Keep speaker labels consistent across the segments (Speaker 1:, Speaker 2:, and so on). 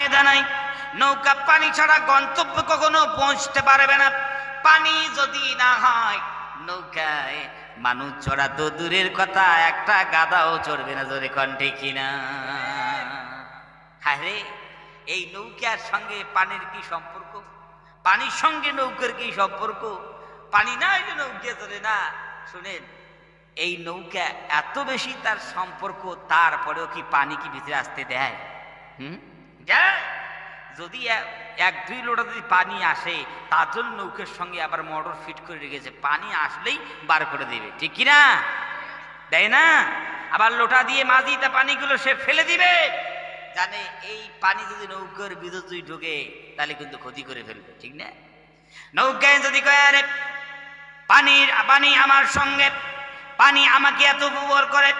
Speaker 1: নাই, নৌকা পানি ছাড়া গন্তব্য কখনো পৌঁছতে পারবে না। পানি যদি না হয় নৌকায় মানুষ চড়া তো দূরের কথা, একটা গাদাও চড়বে না। জোরে কণ্ঠে কিনা? আরে এই নৌকার সঙ্গে পানির কি সম্পর্ক? পানির সঙ্গে নৌকার কি সম্পর্ক? পানি না হইলে নৌকা চলে না। শুনেন, এই নৌকা এত বেশি তার সম্পর্ক, তারপরেও কি পানি কি ভিতরে আসতে দেয়? যদি 1-2 লোটা যদি পানি আসে, তার জন্য নৌকার সঙ্গে আবার মোটর ফিট করে রেখেছে, পানি আসলেই বার করে দেবে, ঠিক কিনা? দেয় না? আবার লোটা দিয়ে মাঝি তা পানিগুলো সে ফেলে দিবে, জানে এই পানি যদি নৌকার ভিতর যদি ঢোকে তাহলে কিন্তু ক্ষতি করে ফেলবে, ঠিক না? নৌকায় যদি কয় আরে পানি আমার সঙ্গে, পানি আমাকে এত ব্যবহার করে,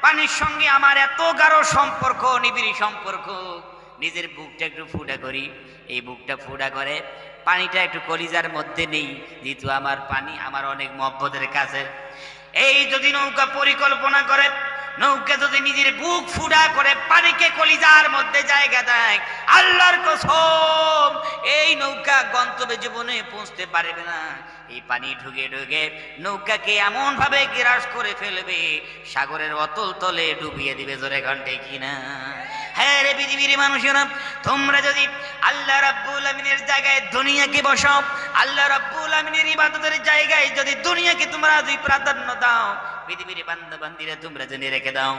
Speaker 1: পানির সঙ্গে আমার এত গাঢ় সম্পর্ক, নিবিড় সম্পর্ক, নিজের বুকটা একটু ফুটা করি, এই বুকটা ফুটা করে পানিটা একটু কলিজার মধ্যে নেই, যেহেতু আমার পানি আমার অনেক মহব্বতের কাছে। এই যদি নৌকা পরিকল্পনা করে, নৌকা যদি নিজের বুক ফুটা করে পানিকে কলিজার মধ্যে জায়গা দেয়, আল্লাহর কসম এই নৌকা গন্তব্যে জীবনে পৌঁছতে পারবে না। এই পানি ঢুকে ঢুকে নৌকাকে এমন ভাবে গ্রাস করে ফেলবে, সাগরের অতল তলে ডুবিয়ে দিবে। জোরে কণ্ঠে কিনা? হ্যাঁ রে পৃথিবীর মানুষেরা, তোমরা যদি আল্লাহ রাব্বুল আমিনের জায়গায় দুনিয়াকে বসাও, আল্লাহ রাব্বুল আমিনের ইবাদতের জায়গায় যদি দুনিয়াকে তোমরা যদি প্রাধান্য দাও, পৃথিবীর বান্দা বান্দিরা তোমরা জেনে রেখে দাও,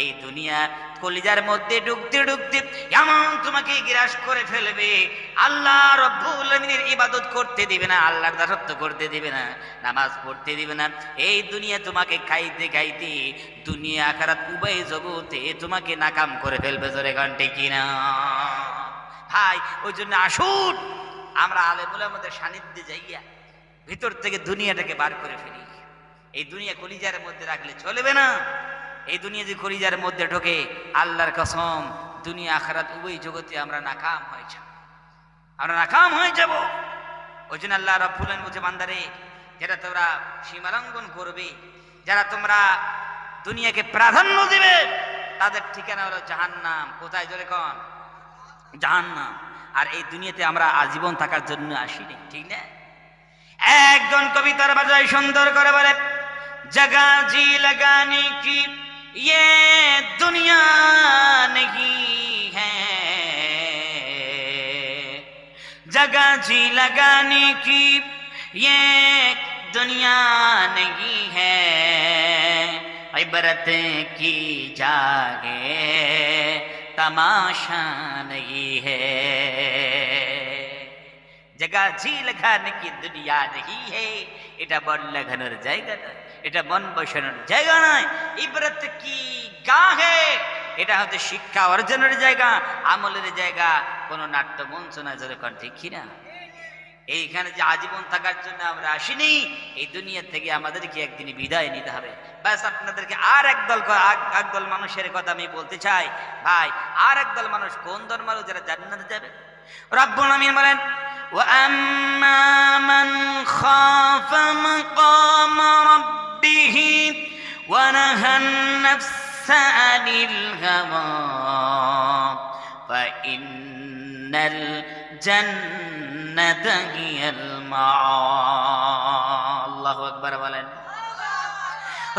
Speaker 1: এই দুনিয়া কলিজার মধ্যে ঢুকতে ঢুকতে এমন তোমাকে গ্রাস করে ফেলবে, আল্লাহ রাব্বুল আমিনের ইবাদত করতে দিবে না, আল্লাহর দাসত্ব করতে দিবে না, নামাজ পড়তে দিবে না। এই দুনিয়া তোমাকে খাইতে খাইতে দুনিয়া আখিরাত উভয় জগতে তোমাকে নাকাম করে ফেলবে। জোরে কণ্ঠে কিনা? ভাই, ওই জন্য আসুন আমরা আলেমুল আমাদের সান্নিধ্যে যাইয়া ভিতর থেকে দুনিয়াটাকে বার করে ফেলি। এই দুনিয়া কলিজার মধ্যে রাখলে চলবে না। এই দুনিয়া যদি কলিজার মধ্যে ঢোকে, আল্লাহর কসম দুনিয়া আখিরাত উভয় জগতে আমরা নাকাম হয়ে যাব, আমরা নাকাম হয়ে যাব। ওই জন্য আল্লাহ রাব্বুল আলামিন বলছে, বান্দারে যারা তোমরা সীমালঙ্ঘন করবে, যারা তোমরা দুনিয়াকে প্রাধান্য দিবে, তাদের ঠিকানা হলো জাহান্নাম। কোথায়? জোরে কোন? জাহান্নাম। আর এই দুনিয়াতে আমরা আজীবন থাকার জন্য আসিনি, ঠিক না? একজন কবিতার ভাষায় সুন্দর করে বলে, জগা জি লাগানে কি ये दुनिया नहीं है, जगह जी लगाने की ये दुनिया नहीं है, इबरत की जागे तमाशा नहीं है, जगह जी लगाने की दुनिया नहीं है। এটা বন লাগানোর জায়গা নয়, এটা মন বসানোর জায়গা নয়। ইবরত কি গাহে, এটা হচ্ছে শিক্ষা অর্জনের জায়গা, আমলের জায়গা, কোনো নাট্য মঞ্চ না। জোরে কণ্ঠে কিনা? এইখানে যে আজীবন থাকার জন্য আমরা আসিনি, এই দুনিয়া থেকে আমাদেরকে একদিন বিদায় নিতে হবে। ব্যাস, আপনাদেরকে আর একদল মানুষের কথা আমি বলতে চাই। ভাই, আর একদল মানুষ কোন দল মানুষ? যারা জান্নাতে যাবে। রব্বুল আমিন বলেন, وَأَمَّا مَنْ خَافَ مَقَامَ رَبِّهِ وَنَهَى النَّفْسَ عَنِ الْهَوَى فَإِنَّ الْجَنَّةَ هِيَ الْمَأْوَى। আল্লাহু আকবার বলেন।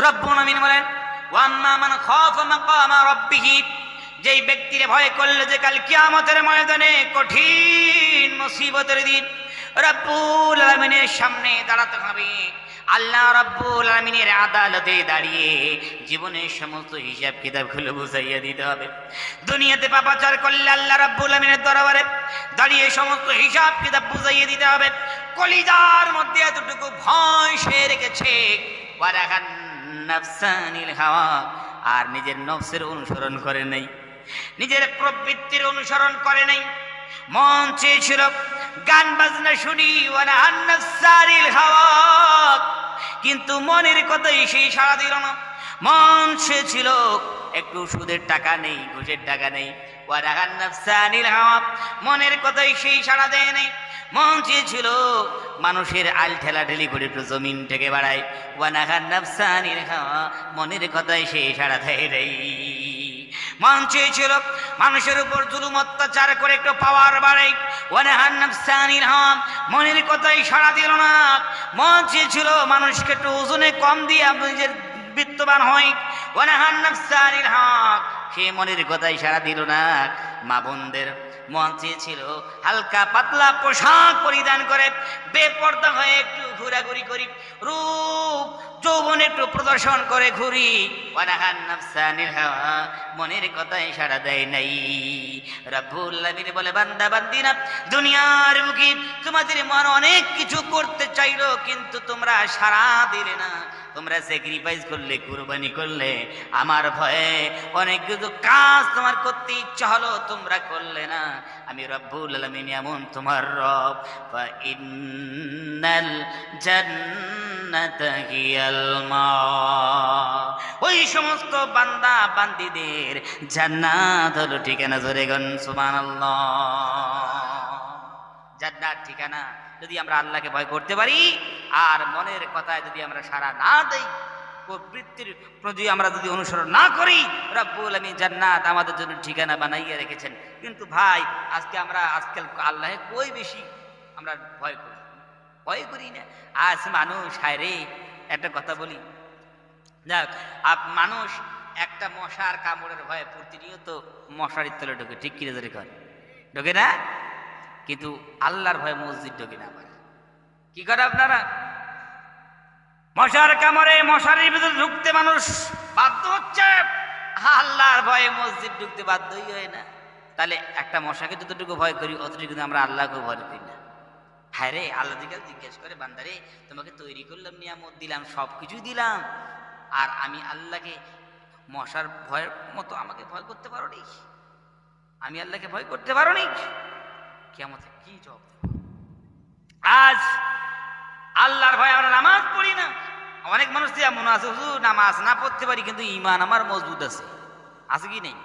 Speaker 1: রব্বুল আমিন বলেন, وَأَمَّا مَنْ خَافَ مَقَامَ رَبِّهِ, যেই ব্যক্তির ভয় করলে যে কাল কিয়ামতের ময়দানে কঠিন মুসিবতের দিন রব্বুল আলামিনের সামনে দাঁড়াতে হবে, আল্লাহ রব্বুল আলামিনের আদালতে দাঁড়িয়ে জীবনের সমস্ত হিসাব কিতাবগুলো বুঝাইয়া দিতে হবে। দুনিয়াতে পাপাচার করলে আল্লাহ রব্বুল আলামিনের দরবারে দাঁড়িয়ে সমস্ত হিসাব কিতাব বুঝাইয়া দিতে হবে। কলিজার মধ্যে এতটুকু ভয় সে রেখেছে, ওয়ারাহান নাফসানিল হাওয়া, আর নিজের নফসের অনুসরণ করে নাই, নিজের প্রবৃত্তির অনুসরণ করে নাই। মন চেয়েছিল গান বাজনা শুনি, ওয়ানাহান নাফসানিল হাওয়া, কিন্তু মনের কথাই সেই সাড়া দিল না। মন চেয়েছিল একটু সুদের টাকা নেই, ঘুষের টাকা নেই, ওয়ানাহান নাফসানিল হাওয়া, মনের কথাই সেই সাড়া দেয় নাই। মন চেয়েছিল মানুষের আল ঠেলাঠেলি করে একটু জমিন থেকে বাড়ায়, ওয়ানাহান নাফসানিল হাওয়া, মনের কথাই সেই সাড়া দেয় নাই। মন চেয়েছিল মানুষের উপর জুলুম অত্যাচার করে একটু পাওয়ার বাড়ে, ওয়ানাহান নাফসানিল হাওয়া, মনের কথাই সাড়া দিল না। মন চেয়েছিল মানুষকে একটু ওজনে কম দিয়ে নিজের বিত্তবান হয়, ওয়ানাহান নাফসানিল হাওয়া, সে মনের কথাই সাড়া দিল না। মা বোনদের মন চেয়েছিল হালকা পাতলা পোশাক পরিধান করে বেপর্দা হয়ে একটু ঘোরাঘুরি করি, রূপ যৌবন একটু প্রদর্শন করে ঘুরি। ওয়ানাহান নাফসানিল হাওয়া, মনের কথাই সাড়া দেয় নাই। রব্বুল আলামিন বলে, বান্দা বান্দিরা, দুনিয়ার মুখে তোমাদের মন অনেক কিছু করতে চাইলো, কিন্তু তোমরা সাড়া দিলে না। তোমরা স্যাক্রিফাইস করলে, কুরবানি করলে, আমার ভয়ে অনেক কিছু কাজ তোমার করতে ইচ্ছা হলো, তোমরা করলে না। আমি রব্বুল আলামিন এমন তোমার রব। ফা ইন্নাল জান্নাতা হিয়াল মাওয়া, ওই সমস্ত বান্দা বান্দিদের জান্নাত হলো ঠিকানা। জোরে গন সুবহানাল্লাহ। জান্নাত ঠিকানা যদি আমরা আল্লাহকে ভয় করতে পারি আর মনের কথায় যদি আমরা সাড়া না দেই, প্রবৃত্তির প্রতি আমরা যদি অনুসরণ না করি, রব্বুল আলামিন জান্নাত আমাদের জন্য ঠিকানা বানাইয়া রেখেছেন। কিন্তু ভাই আজকাল আল্লাহে কই বেশি আমরা ভয় করি না। আজ মানুষ, হায়রে একটা কথা বলি, যাক, মানুষ একটা মশার কামড়ের ভয়ে প্রতিনিয়ত মশারির তলে ঢোকে, ঠিক কিনা জোরে করে ঢোকে না? কিন্তু আল্লাহর ভয়ে মসজিদ ঢোকে না। আবার কি করে আপনারা? মশার কামড়ে মশারির ভিতরে ঢুকতে মানুষ বাধ্য হচ্ছে, আল্লাহর ভয়ে মসজিদ ঢুকতে বাধ্যই হয় না। তাহলে একটা মশাকে যতটুকু ভয় করি, অতটুকু আমরা আল্লাহকে ভয় করি না। হ্যাঁ রে, আল্লাহ দিকে জিজ্ঞেস করে, বান্দারে তোমাকে তৈরি করলাম, নিয়ামত দিলাম, সব কিছুই দিলাম, আর আমি আল্লাহকে মশার ভয়ের মতো আমাকে ভয় করতে পারো নি? আমি আল্লাহকে ভয় করতে পারো নি? কিয়ামতে কি জবাব দেব? আজ আল্লাহর ভয়ে আমরা নামাজ পড়ি না। অনেক মানুষ দিয়ে মনে আছে, হুজুর নামাজ না পড়তে পারি কিন্তু ইমান আমার মজবুত আছে। আছে কি নেই?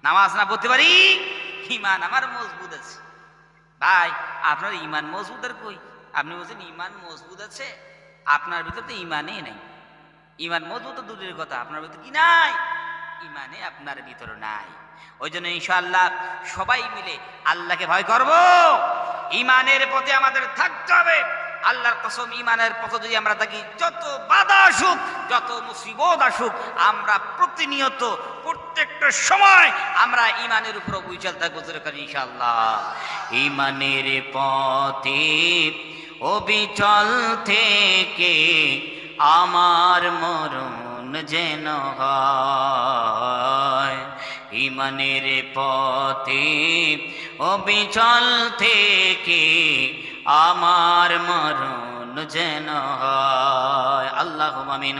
Speaker 1: নামাজ না পড়তে পারি, ইমান আমার মজবুত আছে। ভাই, আপনার ইমান মজবুত আর কই? আপনি বলছেন ইমান মজবুত আছে, আপনার ভিতরে তো ইমানই নাই। ইমান মজবুত তো দূরের কথা, আপনার ভিতরে কি নাই? ইমানে আপনার ভিতরে নাই। ওই জন্য ইনশাআল্লাহ সবাই মিলে আল্লাহকে ভয় করব, ইমানের পথে আমাদের থাকতে হবে। আল্লাহর কসম, ইমানের পথে যদি আমরা থাকি, যত বাধা আসুক, যত মুসিবত আসুক, আমরা প্রতিনিয়ত প্রত্যেকটা সময় আমরা ইমানের উপর অবিচল থাকবো ইনশাআল্লাহ। ইমানের পথে অবিচল থেকে আমার মরণ যেন হয়। ইমানের পথে অবিচল থেকে আমার মরণ যেন হয়। আল্লাহুম্মা আমিন।